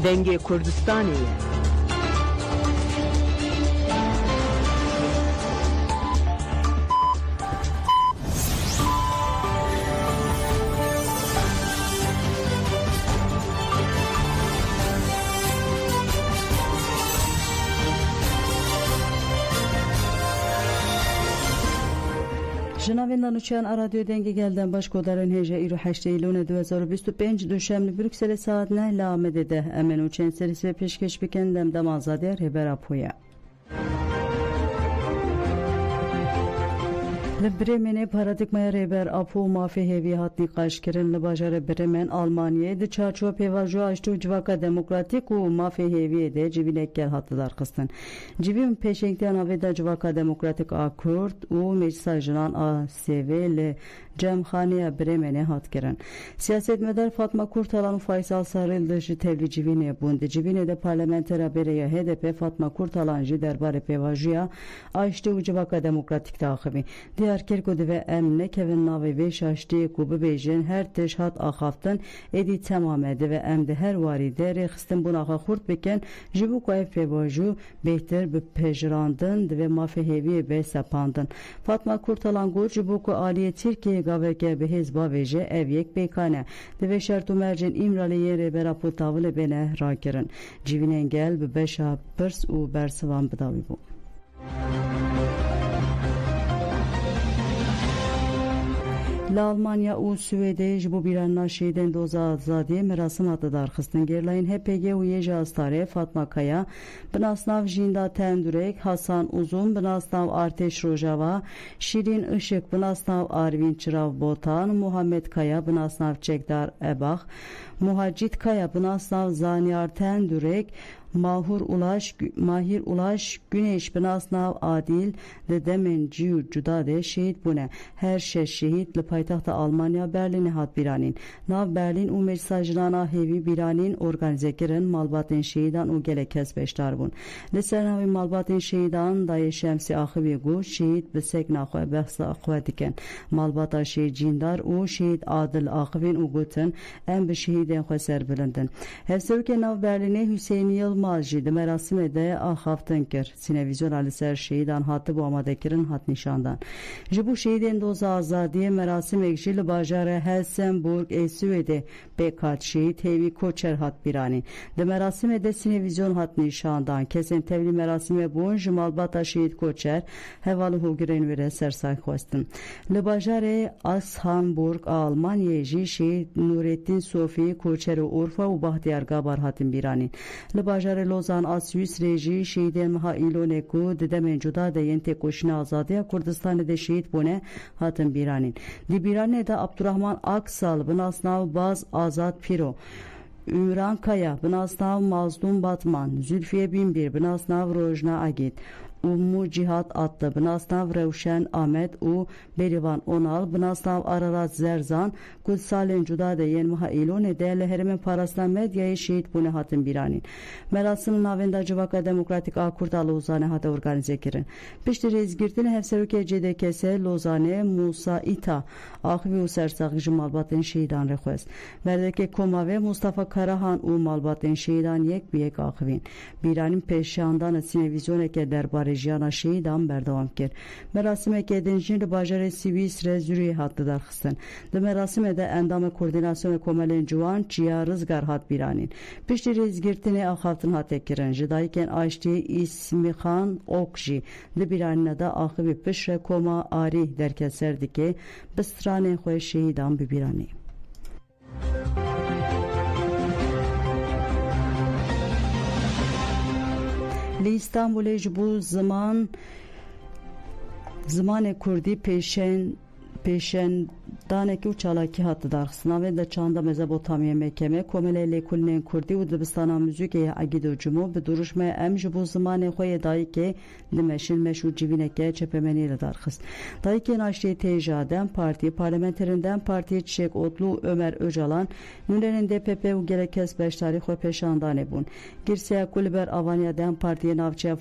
Denge Kurdistan'ı. Jinavinden uçan Radyo Denge gelden başkodarın heja iru 8 Eylül 2025 Düşemli Brüksel saatine lamedede emen uçan serisi ve peşkeş bikendem damazade reber apoya. Bremen'e paradigmaya reber apo mafi hevi hatni qaşkirin libajare Bremen Almanya'ya de çarçova pevaju açtı civaka demokratik u mafi hevi de civinek gel hattılar kıstın. Civim peşenkten aveda civaka demokratik akurt u mesajınan ASV ile Cemhaniye Bremen'e hatkirin. Siyaset medar Fatma Kurtalan Faysal Sarıldışı tevli civine bunde civine de parlamentera bereye HDP Fatma Kurtalan jiderbare pevajuya açtı civaka demokratik takibi. Diğer Kerkodi ve emne Kevin Navi ve şaştı kubu bejin her teşhat ahaftın edi tamamedi ve emde her varide rexistin bunağa kurt beken jibu koyf pevaju behter be pejrandın ve mafehevi be sapandın. Fatma Kurtalan gur jibu ko aliye Türkiye gaveke be hezba veje evyek bekane ve şartu mercin İmraliye rebera putavle bene rakirin. Civinen gel be beşa pırs u bersivan bıdavi bu. Almanya u Süveyde bu biranlar şeyden doza azadiye merasım atıdar xıstin gerlayın HPG u yeja astare Fatma Kaya Bınasnav Jinda Tendürek Hasan Uzun Bınasnav Arteş Rojava Şirin Işık Bınasnav Arvin Çırav Botan Muhammed Kaya Bınasnav Çekdar Ebah Muhacit Kaya Bınasnav Zaniyar Tendürek Mahir Ulaş Güneş Bınasnav Adil de Demen Ciu Cudade şehit bune her şey şehit le paytahta Almanya Berlin'e hat biranin nav Berlin u mesajlana hevi biranin organize kirin malbatin şehidan u gelekes beştarbun lesernavi malbatin şehidan daye şemsi ahivi gu şehit besek nakhwe behsa akhwe diken malbata şehit cindar u şehit adil ahivin u gutun en be şehiden khweser bilindin hevsevke nav Berlin'e Hüseyin Yılmaz Malji de merasimede ahaftın kir sinevizyon aliser şehidan hattı bu amadekirin hat nişandan jibu şehiden doza azadiye merasim ekşili bajare Helsenburg Esüvede bekat şehit hevi koçer hat birani de merasimede sinevizyon hat nişandan kesen tevli merasime bunj malbata şehit koçer hevalı hulgiren vere sersay khostin le bajare Ashamburg Almanya'yı şehit Nurettin Sofi koçer Urfa u Bahtiyar Gabar hatin birani le bajare Lozan Asüs reji şehiden maha iloneku dedemen cuda de yente koşuna azadiya Kurdistan'da de şehit bune hatın biranin. Di birane de Abdurrahman Aksal bınasnav baz azat piro. Ümran Kaya bınasnav Mazlum Batman. Zülfiye Binbir bınasnav Rojna Agit. Ummu Cihat adlı bınasnav Revşen Ahmet u Berivan Onal bınasnav Ararat Zerzan Kudsalen Cudade yenmaha ilone değerli herimin parasına medyayı şehit bune hatın biranin. Merasının navenda civaka demokratik akurda Lozane hata organize kirin. Pişti rezgirtini hevseruke cedekese Lozane Musa İta ahvi u sersak malbatın şehidan request. Berdeke Koma ve Mustafa Karahan u malbatın şehidan yek biyek ahvin. Biranin peşyandan sinevizyoneke derbare jana şehidan berdavam kir. Merasime kedinjin bajare sivis rezüri hattı darxsın. De merasime de endame koordinasyon komelen juan çiya rızgar hat biranin. Pişti rezgirtini ahaftın hat ekirin. Jidayken açtı İsmihan Okji. De biranine de ahvi pişre koma ari derkeser dike bistrane xoy şehidan bibirani. Li İstanbul'e bu zaman Kurdi peşen daneki uçalaki hattı darxsına ve de çanda Mezopotamiye mekeme komele kulnen Kurdi u dibistana müzike agido cumu be duruşmaya emj bu zamane xoye dayike dimeşil meşhur civineke çepemeniyle darxs. Dayike naşri tejaden parti parlamenterinden parti Çiçek Otlu Ömer Öcalan Nünenin DPP u gerekes beş tarih xo peşandane bun. Girseya Kulber Avanya'dan partiye navçe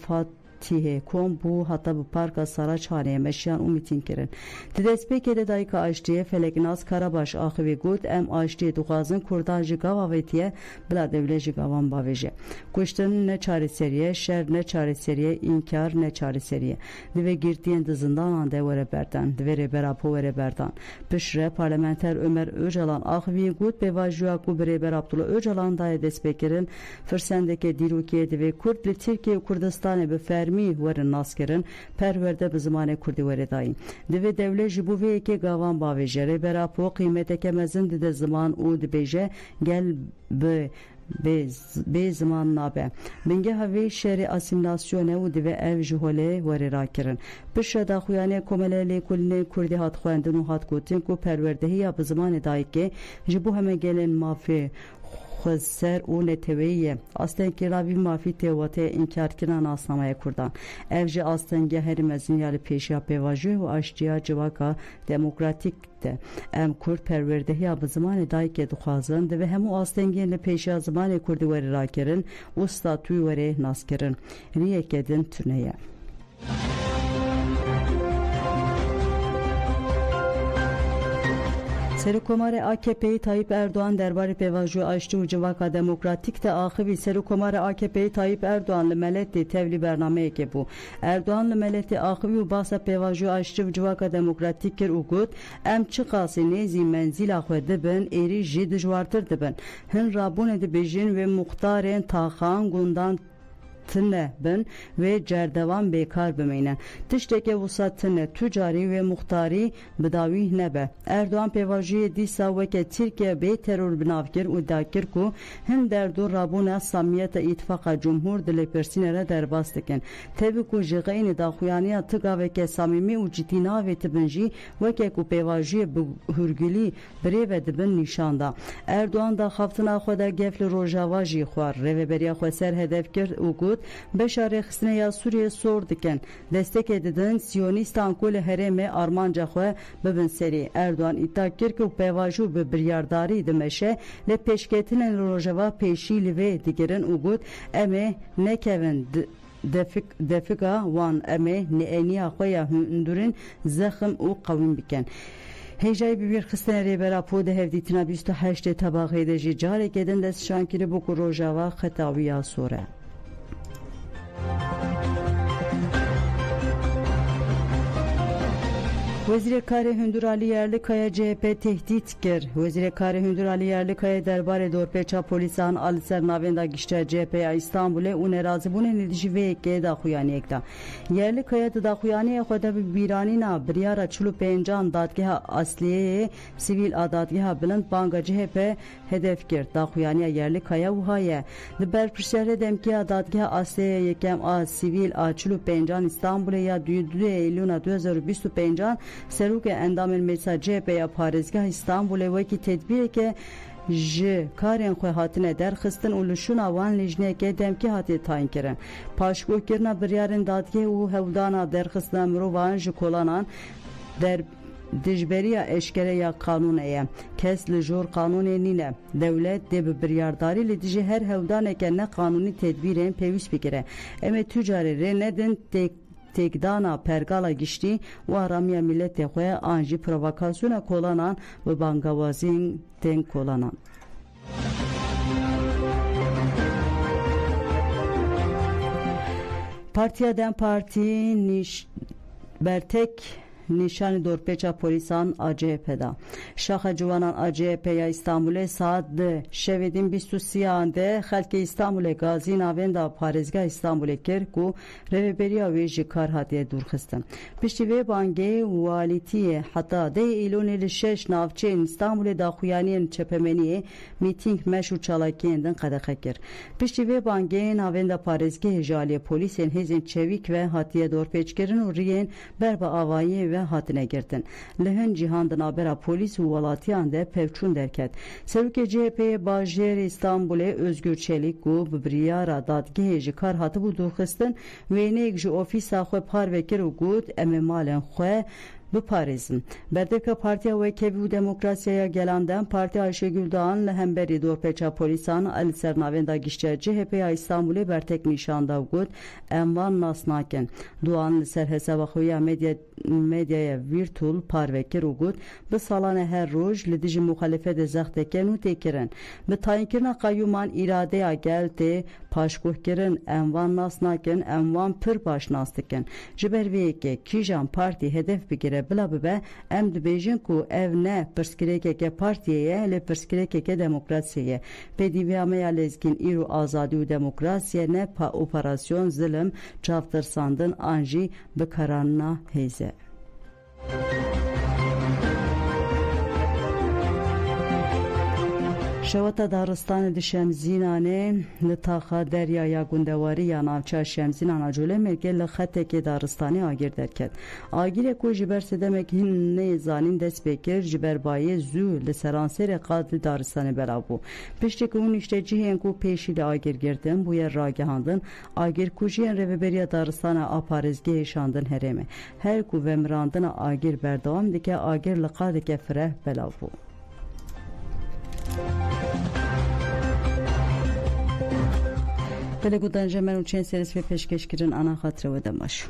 تیه کم بو حتی bu parka Saraçhane'ye meşyan u miting kirin. Didespeke de dayka aştiye Feleknaz Karabaş axıvi gut em aştiye duğazın kurdan ji gava vetiye bila devle ji gavan baveje. Kuştun ne çareseriye, şer ne çareseriye, inkar ne çareseriye. Dive girtiyen zindan ande vere berdan, divere berapo vere berdan. Pişre parlamenter Ömer Öcalan axıvi gut bevajuya ku bereber Abdullah Öcalan daye despekerin fırsendeke dirukiye dive Kurd li Türkiye Kurdistan'e be fermi vere naskerin perverde bi zimane Kurdî were dayîn. Divê dewlet ji bo vê yekê gavan bavêje rêbera po qîmeteke mezin dide ziman û dibêje gel bi bê ziman nabe. Bingeha vê şerê asîmîlasyonê û divê ev ji holê were rakirin. Pişre daxuyanê Komelê Lêkolînê Kurdî hat xwendin û hat gotin ku perwerdehiya bi zimanê dayîkê ji bo heme gelên mafê خسر و نتویه آستانگی راوی مافی تهواته انکار کنن آسنامه کردن evji آستانگی هر مزین یال پیشیا پیواجه و آشتیا جواکا دموکراتیک de em Kurd perverdehi ab zamanı dayke duxazın ve hem o astengiyle peşya zamanı Kurdi veri rakerin o statüyü veri naskerin riyekedin tüneye. Serokkomara AKP'yi Tayyip Erdoğan derbarı pevaju açtı u civaka demokratik de axibi Serokkomara AKP'yi Tayyip Erdoğanlı meleti tevli bernameye ke bu. Erdoğanlı meleti axibi u basa pevaju açtı u civaka demokratik kir ugut em çıkası nezi menzil axwe dibin eri jid dijwartır dibin. Hin rabune dibijin ve muhtaren taxan gundan tine bin ve cerdevan bekar bimeynen. Tişteke vusat tine tücari ve muhtari bidavih nebe. Erdoğan pevajiye disa veke Türkiye bey terör binavgir u dakir ku hin derdu rabuna samiyeta itfaqa cumhur dile persinere derbastikin. Tebi ku jigayni daxuyaniya tıga veke samimi u citina ve tibinji veke ku pevajiye hürgüli breve dibin nişanda. Erdoğan da haftına xoda gefli rojava ji xwar reveberiya xwe ser hedefkir u beşare xistine ya Suriye sor diken destek edidin Siyonistan kule hereme armanca xwe bibin seri. Erdoğan iddia kir ki pevaju bi biryardari dimeşe le peşketinin rojava peşi li ve digerin ugut eme nekevin defika wan eme ne eniya xoya hündürün zexim u qawim biken. Heyjay bir xistine rêbera po de hevdîtina 28 tabaqê de jî carek edin dest şankiri bu ku rojava xetawiya sore. Vezir-i Hündur Ali Yerlikaya CHP tehdit kir. Vezir-i Hündur Ali Yerlikaya derbarê dorpêça polîsan ali ser navenda gişte CHP'ya İstanbul'e û nerazîbûnên li dijî vê yekê daxuyaniyek da. Yerlikaya di daxuyaniyê xwe de bi bîranîna biryara 45 dadgeha asliyeyê sivîl a dadgeha bilind banga CHP hedef kir. Daxuyaniya Yerlikaya wiha ye. Di berpirsiyarê demkiya dadgeha asliyeyê yekem a sivîl a 45 İstanbul'e ya 2 Eylûna 2025 Serok endamên Meclisa CHP'ya Parêzgeha İstanbulê wekî tedbîreke ji karên xwe hatine derxistin û li şûna wan lêjineke demkî hatiye tayin kirin. Paşgokirina biryarên dadgeh û hewdana derxistina mirovan ji kolanan dijberiya eşkere ya kanûnê ye. Kes li jor kanûnê nîne. Dewlet dê bi biryardarî li dijî her hewdaneke ne kanûnî tedbîrên pêwîst bikire. Em ê tûcarê rê nedin tekdana pergala giştî û aramiya milletê xwe an jî provokasyona kolanan ve bangawaziyên tên kolanan. Partiya Dem Partî bertek nişanı dorpêça polîsan a CHP'da. Şaxa ciwanan a CHP'ya İstanbul'e saat de şevedin 23 de xelkê İstanbul'e gazî navenda Parêzgeha İstanbul'e kir ku reveberiya wê ji kar hatiye dûrxistin. Piştî vê bangê walîtiyê heta 10 Eylûnê li 6 navçeyên İstanbul'e daxuyaniyên çepemeniyê mîting meş û çalakiyên din qedexe kir. Piştî vê bangê navenda Parêzgehê ji aliyê polîsên hêzên çevîk ve hatiye dorpêçkirin û riyên berba avayî ve hatine girtin. Lihin cihan nabera polis û welatiyan de pevçûn derket. Serokê CHP'ye Bajêr İstanbul'e Özgür Çelik û bi biryara dadgehê ji kar hatibû dûrxistin wêneyek ji ofîsa xwe par vekir û got em ê malên xwe بپارێزن بەردەکە پارتیا وەکێوی و دموکراسیaya gelandan Parti Ayşegül Dağan li hemberî dorpêça polîsan li ser navên dagiştçe CHPya İstanbulê bertek nîşan da got em van nas nakin. Doğan li ser hesaba xwe ya medyaya virtul parvekir û got bi salane her roj li dijî muxalefetê zexteken û têkirin. Bi tayînkirina qayyûman îradeya gel tê paşguhkirin em van nas nakin em van pir baş nas dikin. Ji ber vê yekê kîjan partî hedef bigire bila bibe em dibêjin ku ev ne pirsgirêkeke partiyeye lê pirsgirêkeke demokrasiyeye. Pêdîviya me ya lezgîn îro azadî û demokrasiye ne operasyon zilim çavtirsandin an jî bikaranina hêze. Şeweta daristanê di Şemzînanê li taxa deryaya gundewariya ya navçeya Şemzînan a Colemêrgê li xetekê daristanê agir derket. Agirê ku ji ber sedemek hin nêzanîn dest pê kir ji ber bayê zû li seranserê qad li daristanê belav bû. Piştî ku hûn îştecihên ku pêşî li agir girtin bûye ragihandin agir kujiyên rêveberiya daristana a parêzgehê şandin herêmê. Her ku vemirandina agir berdewam dike agir li qadeke fireh belav bû. Pele gudan jemen û çên serî pêşkêşkirin ana xatirê we de maş.